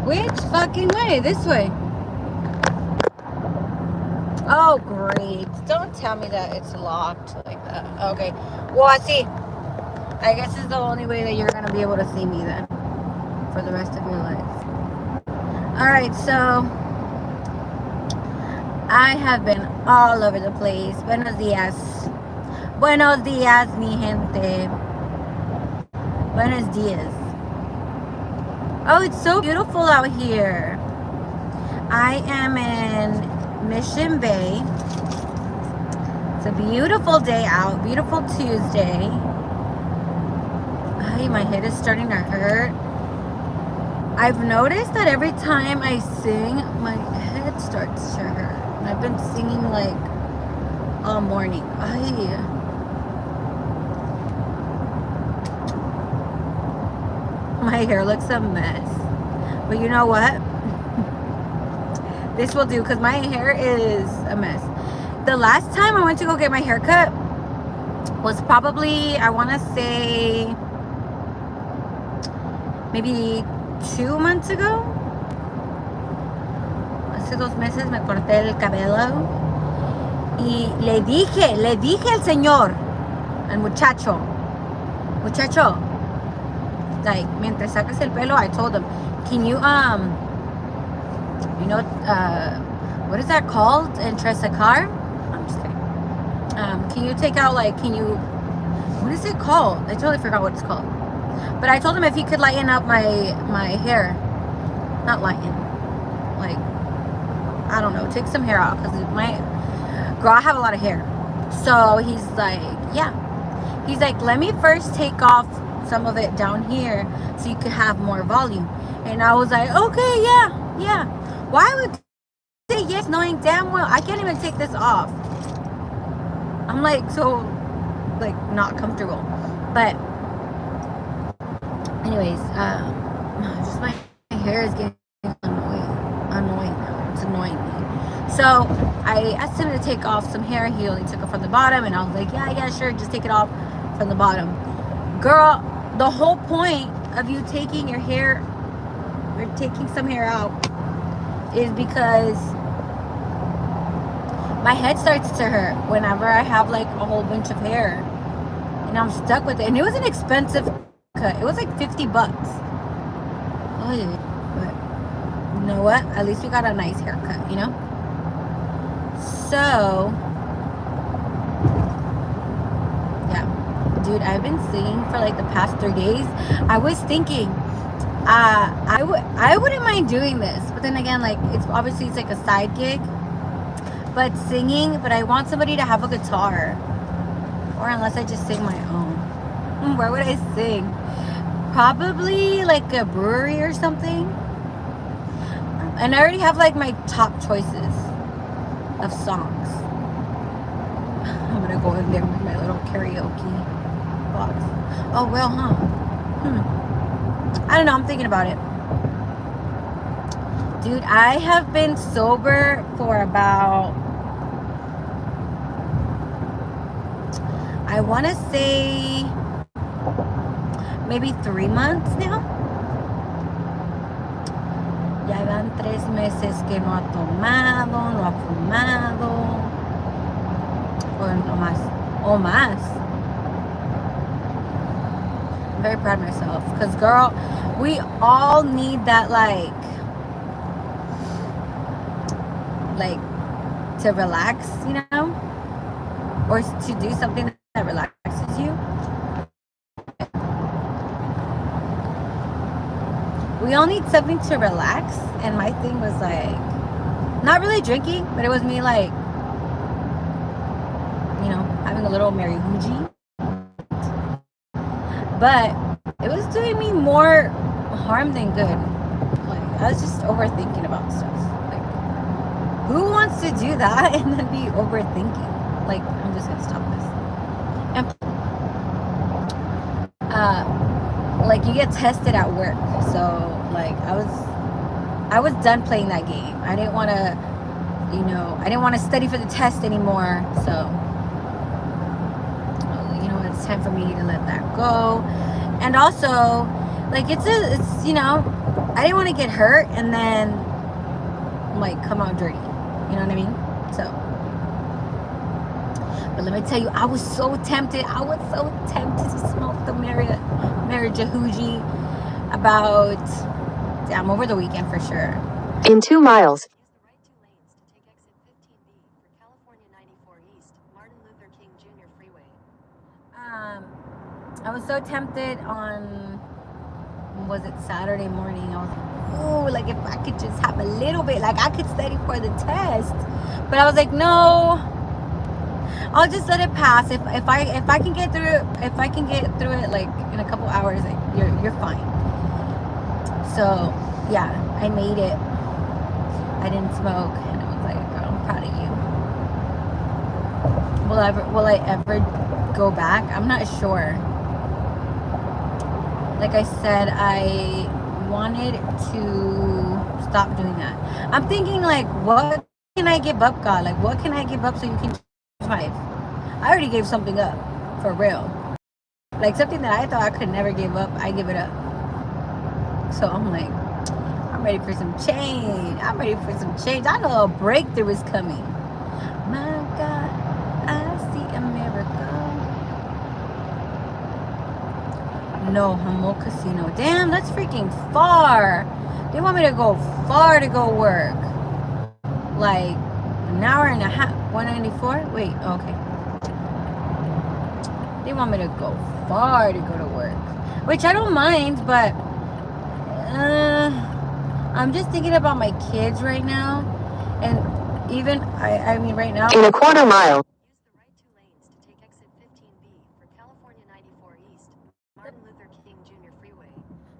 Which fucking way? This way. Oh, great. Don't tell me that it's locked like that. Okay. Well, I see. I guess it's the only way that you're going to be able to see me then for the rest of your life. Alright, so I have been all over the place. Buenos dias. Buenos dias, mi gente. Buenos dias. Oh, it's so beautiful out here. I am in Mission Bay. It's a beautiful day out. Beautiful Tuesday. Ay, my head is starting to hurt. I've noticed that every time I sing, my head starts to hurt. And I've been singing like all morning. Ay. My hair looks a mess. But you know what? This will do because my hair is a mess. The last time I went to go get my hair cut was probably, I want to say, maybe 2 months ago. Hace 2 meses me corté el cabello. Y le dije al señor, al muchacho, like, mientras sacas el pelo, I told him, can you, you know, what is that called? Interest a car? I'm just kidding. Can you take out, like, what is it called? I totally forgot what it's called. But I told him if he could lighten up my hair. Not lighten. Like, I don't know, take some hair out. Because girl, I have a lot of hair. So he's like, yeah. He's like, let me first take off some of it down here so you could have more volume. And I was like, okay, yeah. Why would say yes knowing damn well I can't even take this off? I'm like so like not comfortable. But anyways, just my hair is getting annoying now. It's annoying me. So I asked him to take off some hair. He only took it from the bottom, and I was like, yeah, sure, just take it off from the bottom. Girl, the whole point of you taking your hair or taking some hair out is because my head starts to hurt whenever I have like a whole bunch of hair and I'm stuck with it. And it was an expensive cut. It was like $50. Oh yeah. But you know what? At least we got a nice haircut, you know? So yeah, dude, I've been singing for like the past 3 days. I was thinking I wouldn't mind doing this, but then again, like, it's obviously it's like a side gig, but singing, but I want somebody to have a guitar, or unless I just sing my own. Where would I sing? Probably like a brewery or something. And I already have like my top choices of songs. I'm gonna go in there with my little karaoke box. Oh well, huh? I don't know, I'm thinking about it. Dude, I have been sober for about, I want to say maybe 3 months now. Ya van 3 meses que no ha tomado, no ha fumado, o más. I'm very proud of myself, because girl, we all need that like to relax, you know, or to do something that relaxes you. We all need something to relax, and my thing was like not really drinking, but it was me like, you know, having a little Mary Hoogie. But it was doing me more harm than good. Like, I was just overthinking about stuff. Like, who wants to do that and then be overthinking? Like, I'm just gonna stop this. And like, you get tested at work, so like I was done playing that game. I didn't want to, you know, I didn't want to study for the test anymore. So you know, it's time for me to let that go. And also, Like it's you know, I didn't want to get hurt and then like come out dirty. You know what I mean? So, but let me tell you, I was so tempted. I was so tempted to smoke the Marijuana about over the weekend for sure. In 2 miles. I was so tempted on, was it Saturday morning? I was like, oh, like if I could just have a little bit, like I could study for the test. But I was like, no, I'll just let it pass. If I can get through it, like in a couple hours, like, you're fine. So yeah, I made it. I didn't smoke, and I was like, girl, I'm proud of you. Will I ever go back? I'm not sure. Like I said, I wanted to stop doing that. I'm thinking like, what can I give up, God? Like, what can I give up so you can change my life? I already gave something up, for real. Like something that I thought I could never give up, I give it up. So I'm like, I'm ready for some change. I know a breakthrough is coming. My God, I see a miracle. No, Humboldt Casino. Damn, that's freaking far. They want me to go far to go work. Like an hour and a half. 194? Wait, okay. They want me to go far to go to work. Which I don't mind, but I'm just thinking about my kids right now. And even, I mean right now. In a quarter mile.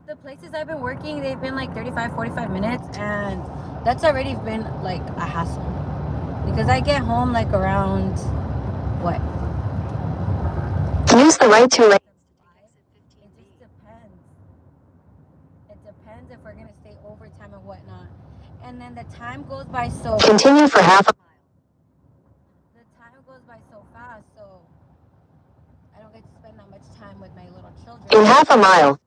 The places I've been working, they've been like 35, 45 minutes, and that's already been like a hassle. Because I get home like around, what? Use the right 2 lanes. It just depends. It depends if we're going to stay overtime and whatnot. And then the time goes by so fast. Continue for half a mile. The time goes by so fast, so I don't get to spend that much time with my little children. In half a mile.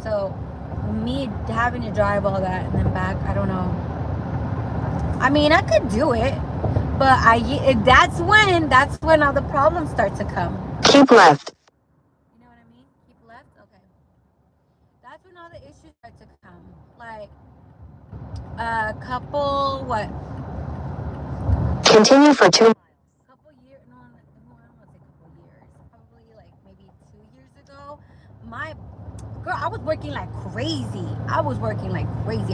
So, me having to drive all that and then back, I don't know. I mean, I could do it, but that's when all the problems start to come. Keep left. You know what I mean? Keep left? Okay. That's when all the issues start to come. Like, a couple, what? Continue for 2 miles. Couple years, no, I don't want to say couple years. Probably like maybe 2 years ago. Girl, I was working like crazy. I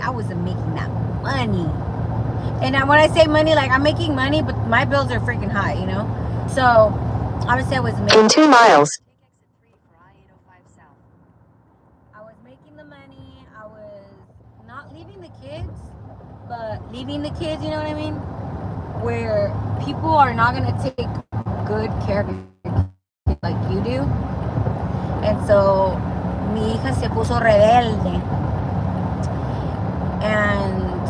wasn't making that money. And when I say money, like I'm making money, but my bills are freaking high, you know? So, obviously I was making... In 2 miles. I was making the money. I was not leaving the kids, but leaving the kids, you know what I mean? Where people are not going to take good care of your kids like you do. And so... mi hija se puso rebelde, and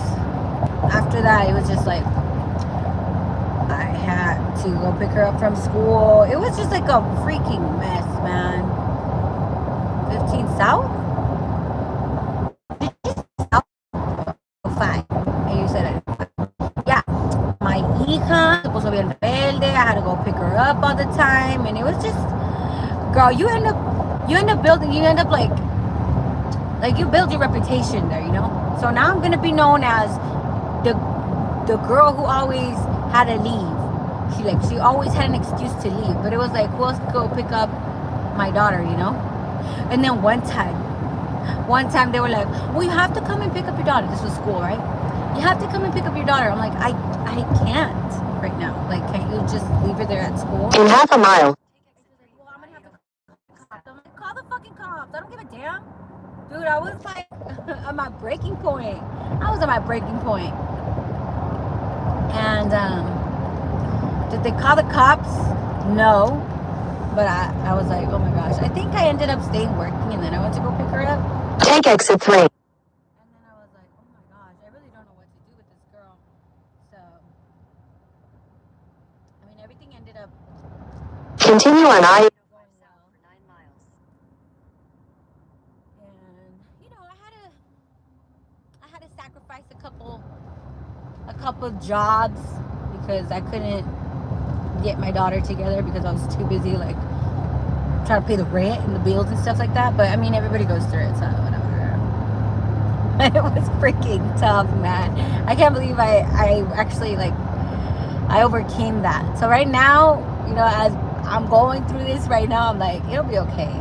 after that it was just like I had to go pick her up from school. It was just like a freaking mess, man. 15 South? South? Oh, fine. And you said it. Yeah, my hija se puso bien rebelde. I had to go pick her up all the time, and it was just, girl, you end up like you build your reputation there, you know? So now I'm gonna be known as the girl who always had to leave. She always had an excuse to leave, but it was like, who else could go pick up my daughter, you know? And then one time they were like, well, you have to come and pick up your daughter. This was school, right? You have to come and pick up your daughter. I'm like, I can't right now. Like, can't you just leave her there at school? In half a mile. Call the fucking cops. I don't give a damn. Dude, I was like at my breaking point. And did they call the cops? No. But I was like, oh my gosh. I think I ended up staying working, and then I went to go pick her up. Take exit 3. And then I was like, oh my gosh, I really don't know what to do with this girl. So Continue on I. And you know, I had to sacrifice a couple of jobs because I couldn't get my daughter together because I was too busy like trying to pay the rent and the bills and stuff like that. But I mean, everybody goes through it, so whatever. It was freaking tough, man. I can't believe I actually like I overcame that. So right now, you know, as I'm going through this right now, I'm like, it'll be okay.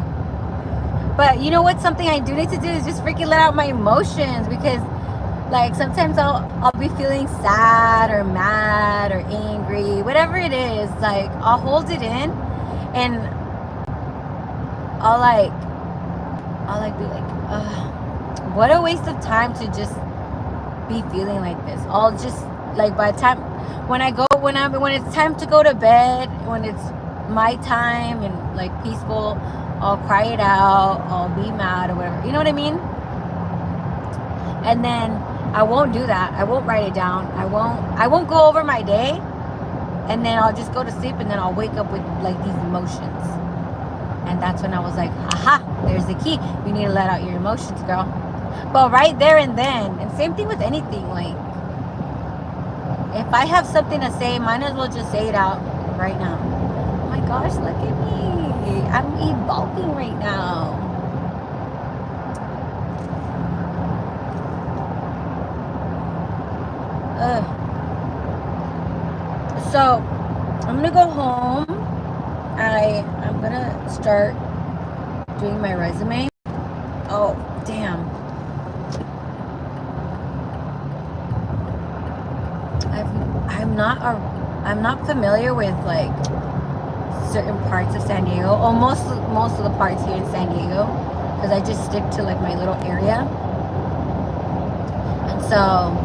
But you know what? Something I do need to do is just freaking let out my emotions, because like sometimes I'll be feeling sad or mad or angry, whatever it is. Like I'll hold it in, and I'll be like, what a waste of time to just be feeling like this. I'll just like by the time when it's time to go to bed, when it's my time and like peaceful, I'll cry it out, I'll be mad or whatever, you know what I mean? And then I won't do that. I won't write it down. I won't go over my day, and then I'll just go to sleep, and then I'll wake up with like these emotions. And that's when I was like, haha, there's the key. You need to let out your emotions, girl. But right there and then, and same thing with anything, like if I have something to say, might as well just say it out right now. Oh my gosh, look at me. I'm evolving right now. So I'm gonna go home. I'm gonna start doing my resume. Oh damn. I'm not familiar with like certain parts of San Diego, or most of the parts here in San Diego, because I just stick to like my little area. And so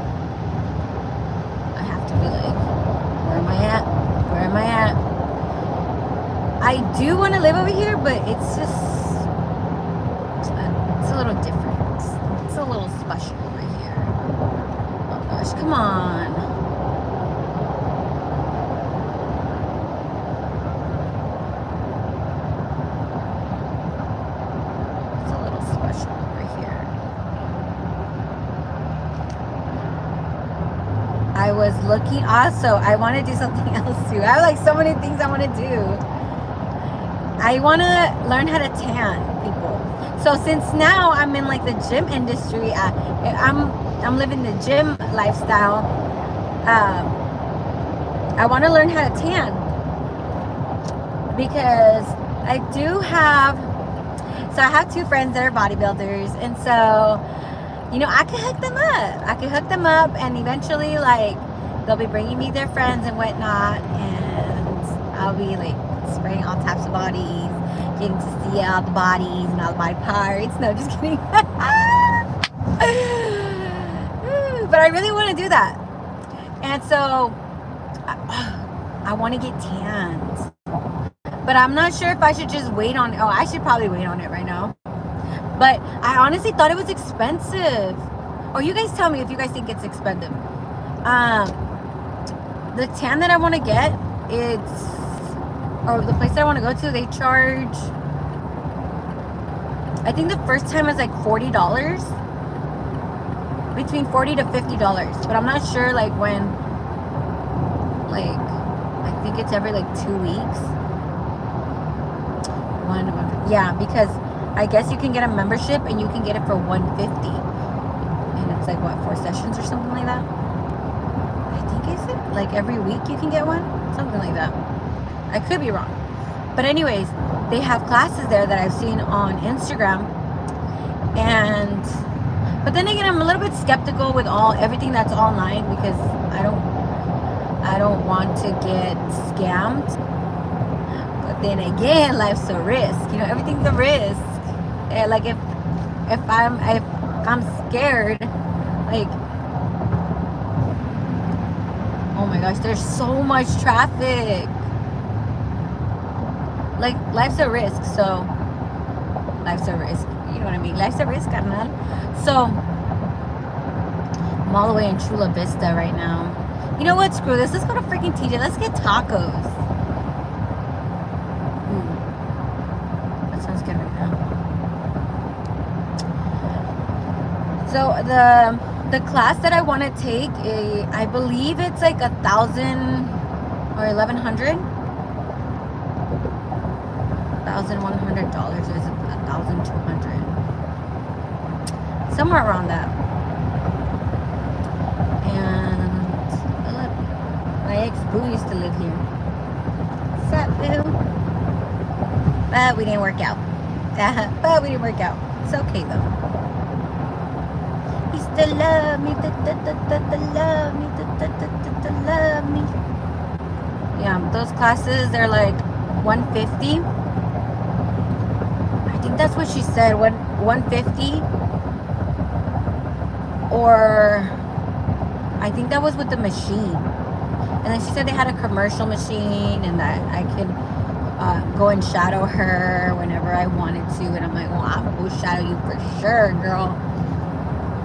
I have to be like, where am I at? Where am I at? I do want to live over here, but it's just it's a little different. It's a little special over here. Oh gosh, come on. I was looking also, I want to do something else too. I have like so many things I want to do. I want to learn how to tan people. So since now I'm in like the gym industry, I'm living the gym lifestyle. I want to learn how to tan, because I have two friends that are bodybuilders, and so you know, I can hook them up. And eventually, like, they'll be bringing me their friends and whatnot, and I'll be like spraying all types of bodies, getting to see all the bodies and all the body parts. No, just kidding. But I really want to do that, and so I want to get tanned. But I'm not sure if I should just wait on it. Oh, I should probably wait on it right now. But I honestly thought it was expensive. Or you guys tell me if you guys think it's expensive. The tan that I want to get, or the place that I want to go to, they charge, I think the first time is like $40. Between $40 to $50. But I'm not sure like when, like, I think it's every like 2 weeks. Yeah, because I guess you can get a membership and you can get it for $150, and it's like what, 4 sessions or something like that. I think, is it like every week you can get one, something like that. I could be wrong, but anyways, they have classes there that I've seen on Instagram, but then again, I'm a little bit skeptical with everything that's online, because I don't want to get scammed. But then again, life's a risk, you know, everything's a risk. Like if I'm scared, like, oh my gosh, there's so much traffic. Like, life's a risk, so life's a risk. You know what I mean? Life's a risk, carnal. So I'm all the way in Chula Vista right now. You know what? Screw this. Let's go to freaking TJ. Let's get tacos. Ooh, that sounds good right now. So the class that I want to take, I believe it's like 1,000 or 1,100. $1,100 is 1,200, somewhere around that. And look, my ex-boo used to live here. What's up, boo? But we didn't work out. It's okay though. He still love me, love me, love me. Yeah, those classes, they're like 150. I think that's what she said, 150. Or I think that was with the machine. And then she said they had a commercial machine and that I could go and shadow her whenever I wanted to. And I'm like, well, I'm gonna go shadow you for sure, girl.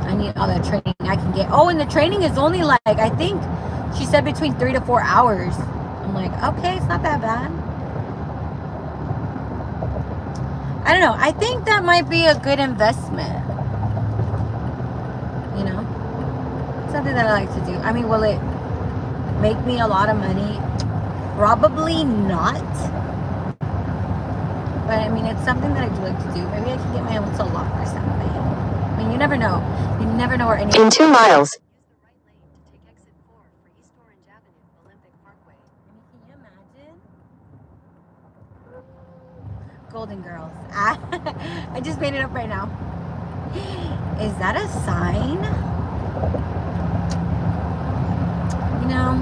I need all the training I can get. Oh, and the training is only like, I think she said between 3 to 4 hours. I'm like, okay, it's not that bad. I don't know. I think that might be a good investment. You know? Something that I like to do. I mean, will it make me a lot of money? Probably not. But I mean, it's something that I do like to do. Maybe I can get my own salon or something. I mean, you never know. You never know where any. In 2 miles. Use the right lane to take exit 4 for East Orange Avenue, Olympic Parkway. I mean, can you imagine? Golden Girls. I just made it up right now. Is that a sign? You know,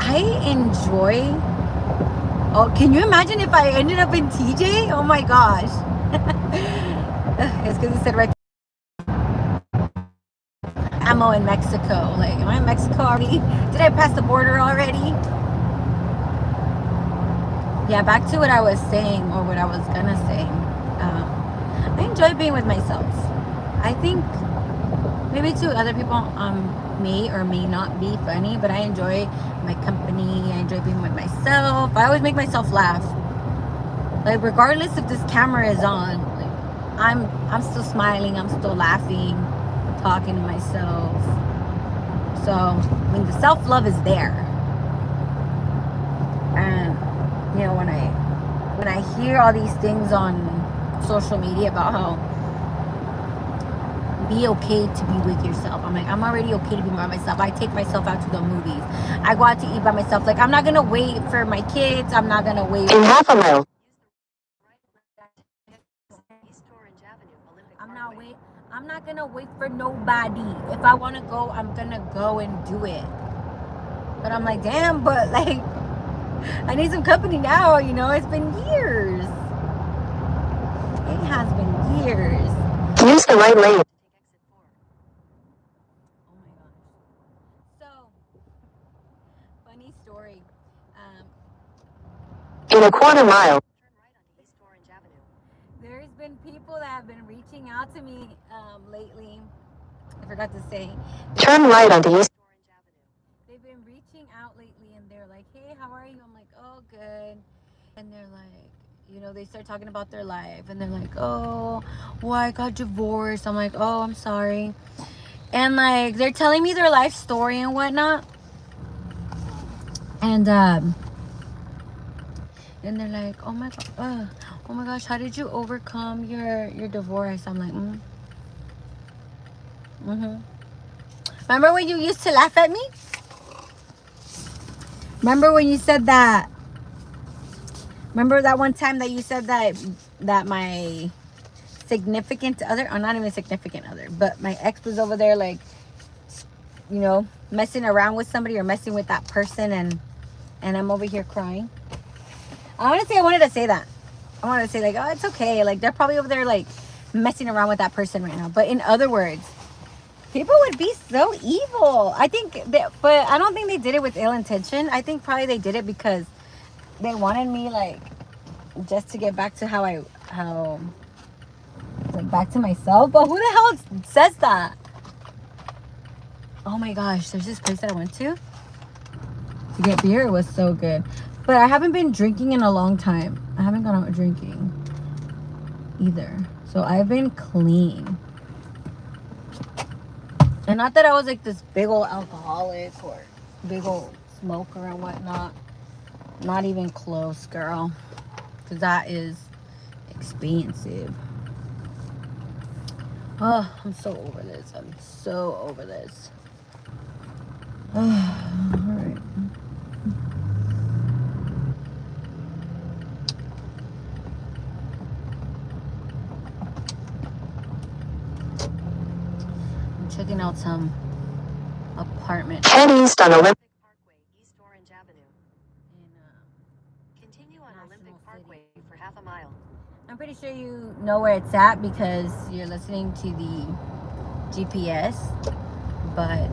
I enjoy. Oh, can you imagine if I ended up in TJ? Oh my gosh. It's because it said right. Ammo in Mexico. Like, am I in Mexico already? Did I pass the border already? Yeah, back to what I was saying, or what I was gonna say. I enjoy being with myself. I think maybe to other people may or may not be funny, but I enjoy my company. I enjoy being with myself. I always make myself laugh. Like, regardless if this camera is on, like, I'm still smiling, I'm still laughing, talking to myself. So, I mean, the self-love is there. And you know, when I hear all these things on social media about how be okay to be with yourself, I'm like, I'm already okay to be by myself. I take myself out to the movies. I go out to eat by myself. Like, I'm not gonna wait for my kids. I'm not gonna wait. In half a mile. East Orange Avenue, Olympic I'm Parkway. not gonna wait for nobody. If I want to go, I'm gonna go and do it. But I'm like, damn, but like, I need some company now, you know. It's been years. It has been years. Use the right lane. Take exit 4. Oh my gosh. So, funny story. In a quarter mile. Turn right onto East Orange Avenue. There's been people that have been reaching out to me lately. I forgot to say. Turn right onto East. East Orange Avenue. They've been reaching out lately and they're like, hey, how are you? I'm like, oh, good. And they're like, you know, they start talking about their life and they're like, oh, well, I got divorced. I'm like, oh, I'm sorry. And like, they're telling me their life story and whatnot. And they're like, oh my gosh, how did you overcome your divorce? I'm like, Remember when you used to laugh at me? Remember when you said that? Remember that one time that you said that my significant other, or not even significant other, but my ex was over there, like, you know, messing around with somebody or messing with that person, and I'm over here crying. Honestly, I wanted to say that. I wanted to say, like, oh, it's okay. Like, they're probably over there, like, messing around with that person right now. But in other words, people would be so evil. I think, but I don't think they did it with ill intention. I think probably they did it because they wanted me, like, just to get back to like, back to myself. But who the hell says that? Oh my gosh, there's this place that I went to. to get beer. It was so good. But I haven't been drinking in a long time. I haven't gone out drinking either. So I've been clean. And not that I was like this big old alcoholic or big old smoker and whatnot. Not even close, girl. Because that is expensive. Oh, I'm so over this. I'm so over this. All right. I'm checking out some apartment. Head east on Olympic. Olympic Parkway, East Orange Avenue. Continue on National Olympic City. Parkway for half a mile. I'm pretty sure you know where it's at because you're listening to the GPS. But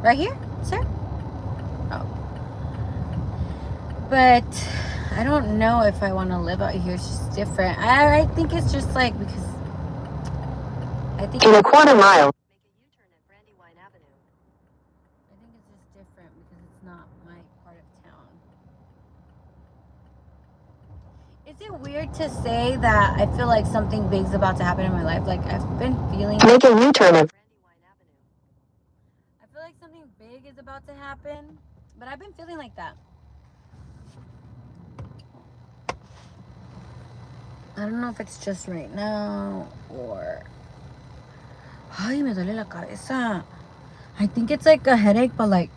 right here, sir? Oh. But I don't know if I want to live out here. It's just different. I think it's just like because I think In a quarter mile, Make a U-turn at Brandywine Avenue. I think it's just different because it's not my part of town. Is it weird to say that I feel like something big's about to happen in my life? Like I've been feeling make a U-turn at Brandywine Avenue. I feel like something big is about to happen, but I've been feeling like that. I don't know if it's just right now or ay, me duele la cabeza. I think it's like a headache, but like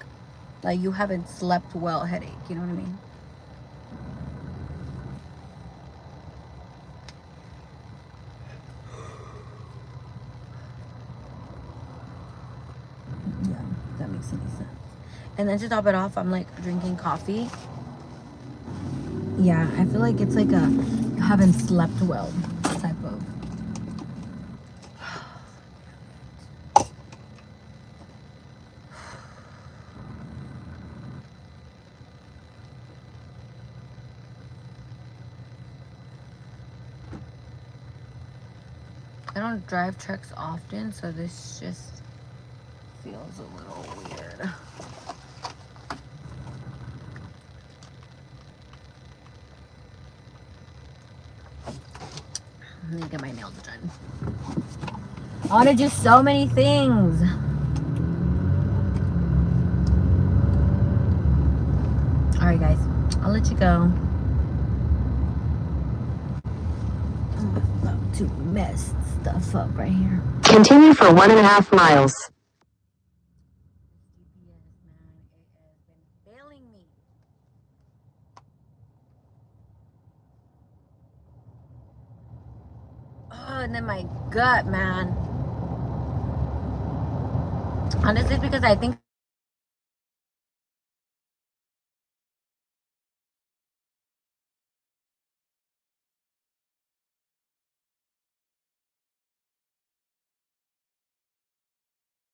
you haven't slept well headache, you know what I mean? Yeah, if that makes any sense. And then to top it off, I'm like drinking coffee. Yeah, I feel like it's like a you haven't slept well type of. I don't drive trucks often, so this just feels a little weird. Let me get my nails done. I want to do so many things. All right, guys. I'll let you go. I'm about to mess stuff up right here. continue for 1.5 miles. GPS, man, it has been failing me. Oh, and then my gut, man. Honestly, it's because I think